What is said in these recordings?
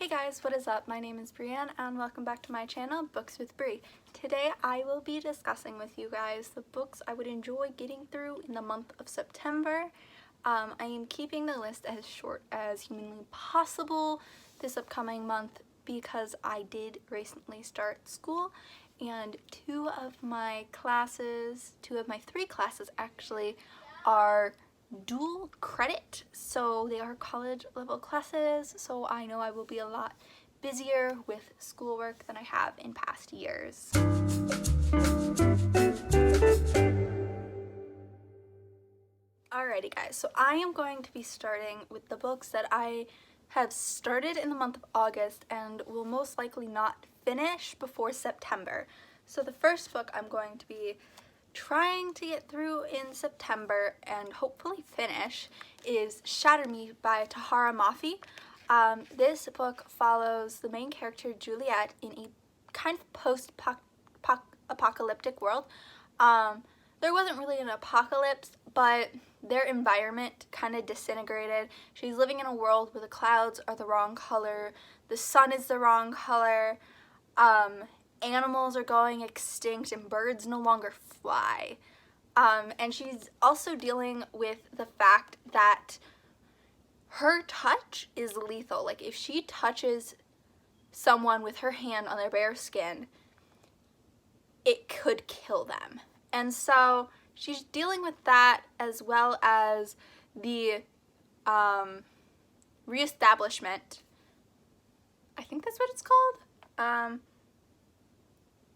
Hey guys, what is up? My name is Brienne and welcome back to my channel, Books with Brie. Today I will be discussing with you guys the books I would enjoy getting through in the month of September. I am keeping the list as short as humanly possible this upcoming month because I did recently start school and two of my three classes actually are dual credit, so they are college level classes, so I know I will be a lot busier with schoolwork than I have in past years. Alrighty guys, so I am going to be starting with the books that I have started in the month of August and will most likely not finish before September. So the first book I'm going to be trying to get through in September and hopefully finish is Shatter Me by Tahereh Mafi. This book follows the main character Juliet in a kind of post-apocalyptic world. There wasn't really an apocalypse, but their environment kind of disintegrated. She's living in a world where the clouds are the wrong color, the sun is the wrong color, animals are going extinct and birds no longer fly. And she's also dealing with the fact that her touch is lethal. Like if she touches someone with her hand on their bare skin, it could kill them. And so she's dealing with that as well as the reestablishment. I think that's what it's called.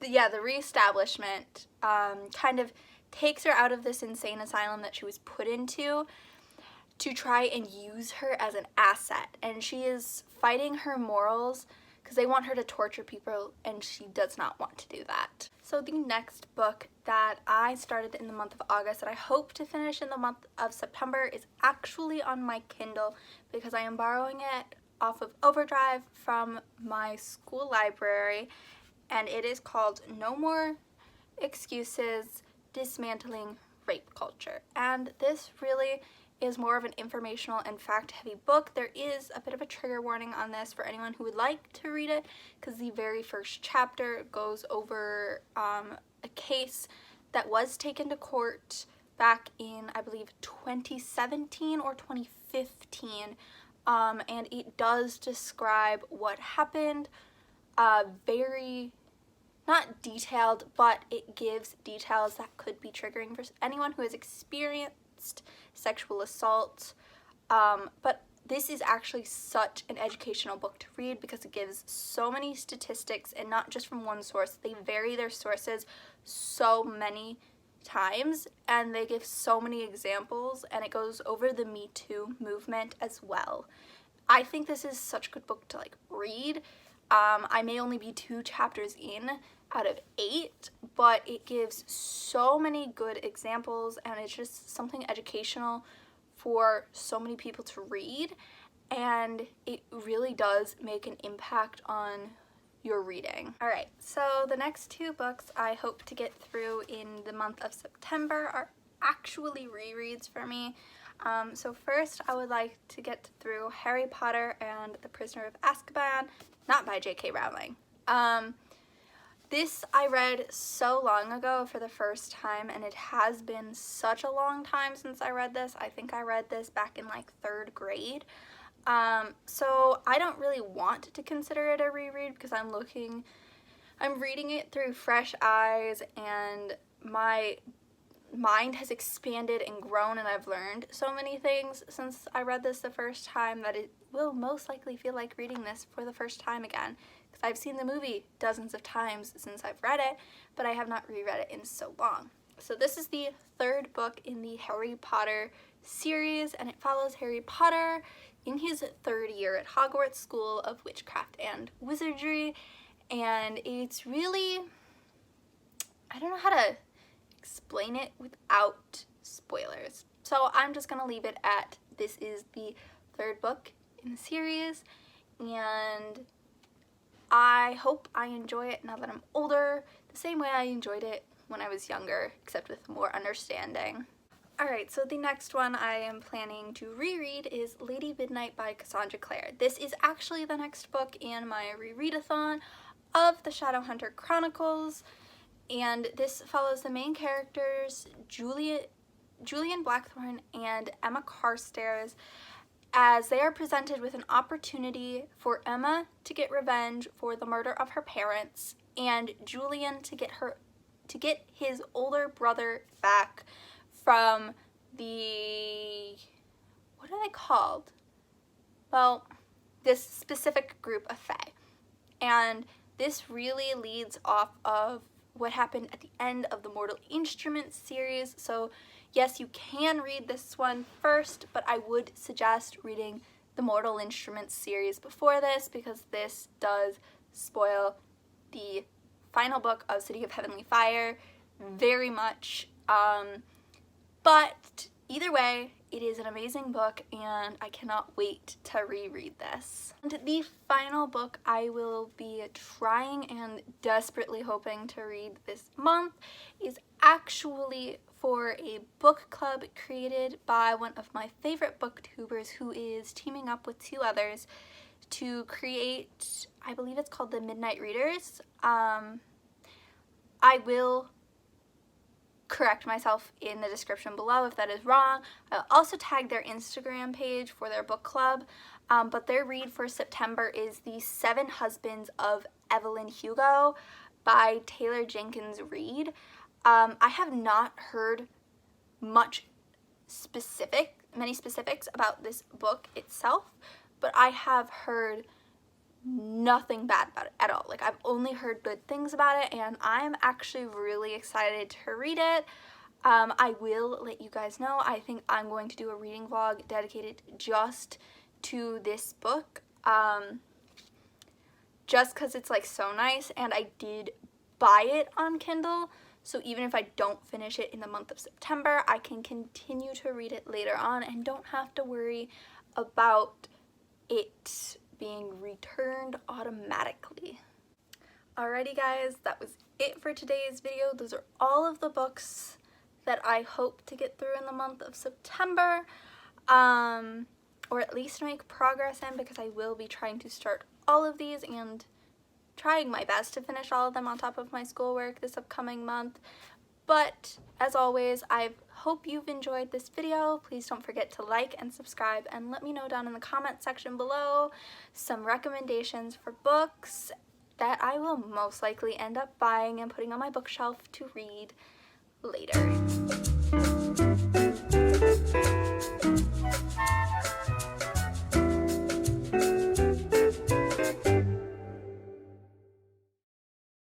The reestablishment kind of takes her out of this insane asylum that she was put into to try and use her as an asset. And she is fighting her morals because they want her to torture people and she does not want to do that. So the next book that I started in the month of August that I hope to finish in the month of September is actually on my Kindle because I am borrowing it off of Overdrive from my school library, and it is called No More Excuses: Dismantling Rape Culture. And this really is more of an informational and fact-heavy book. There is a bit of a trigger warning on this for anyone who would like to read it because the very first chapter goes over a case that was taken to court back in, I believe, 2017 or 2015, and it does describe what happened, very not detailed, but it gives details that could be triggering for anyone who has experienced sexual assault. But this is actually such an educational book to read because it gives so many statistics, and not just from one source. They vary their sources so many times and they give so many examples, and it goes over the Me Too movement as well. I think this is such a good book to read. I may only be 2 chapters in out of 8, but it gives so many good examples and it's just something educational for so many people to read, and it really does make an impact on your reading. Alright, so the next 2 books I hope to get through in the month of September are actually rereads for me. So first I would like to get through Harry Potter and the Prisoner of Azkaban, not by J.K. Rowling. This I read so long ago for the first time, and it has been such a long time since I read this. I think I read this back in 3rd grade. So I don't really want to consider it a reread because I'm reading it through fresh eyes, and my mind has expanded and grown, and I've learned so many things since I read this the first time that it will most likely feel like reading this for the first time again, because I've seen the movie dozens of times since I've read it, but I have not reread it in so long. So this is the 3rd book in the Harry Potter series, and it follows Harry Potter in his 3rd year at Hogwarts School of Witchcraft and Wizardry, and it's really, I don't know how to explain it without spoilers. So I'm just gonna leave it at this is the 3rd book in the series, and I hope I enjoy it now that I'm older the same way I enjoyed it when I was younger, except with more understanding. Alright, so the next one I am planning to reread is Lady Midnight by Cassandra Clare. This is actually the next book in my rereadathon of the Shadowhunter Chronicles, and this follows the main characters, Julian Blackthorn and Emma Carstairs, as they are presented with an opportunity for Emma to get revenge for the murder of her parents and Julian to get his older brother back from the, what are they called? Well, this specific group of fae. And this really leads off of what happened at the end of the Mortal Instruments series. So yes, you can read this one first, but I would suggest reading the Mortal Instruments series before this, because this does spoil the final book of City of Heavenly Fire very much. But either way, it is an amazing book and I cannot wait to reread this. And the final book I will be trying and desperately hoping to read this month is actually for a book club created by one of my favorite booktubers, who is teaming up with two others to create, I believe it's called the Midnight Readers. I will correct myself in the description below if that is wrong. I'll also tag their Instagram page for their book club, but their read for September is The Seven Husbands of Evelyn Hugo by Taylor Jenkins Reid. I have not heard many specifics about this book itself, but I have heard nothing bad about it at all. Like, I've only heard good things about it, and I'm actually really excited to read it. I will let you guys know. I think I'm going to do a reading vlog dedicated just to this book, just because it's like so nice, and I did buy it on Kindle, so even if I don't finish it in the month of September, I can continue to read it later on and don't have to worry about it being returned automatically. Alrighty guys, that was it for today's video. Those are all of the books that I hope to get through in the month of September, or at least make progress in, because I will be trying to start all of these and trying my best to finish all of them on top of my schoolwork this upcoming month. But as always, I hope you've enjoyed this video. Please don't forget to like and subscribe, and let me know down in the comment section below some recommendations for books that I will most likely end up buying and putting on my bookshelf to read later.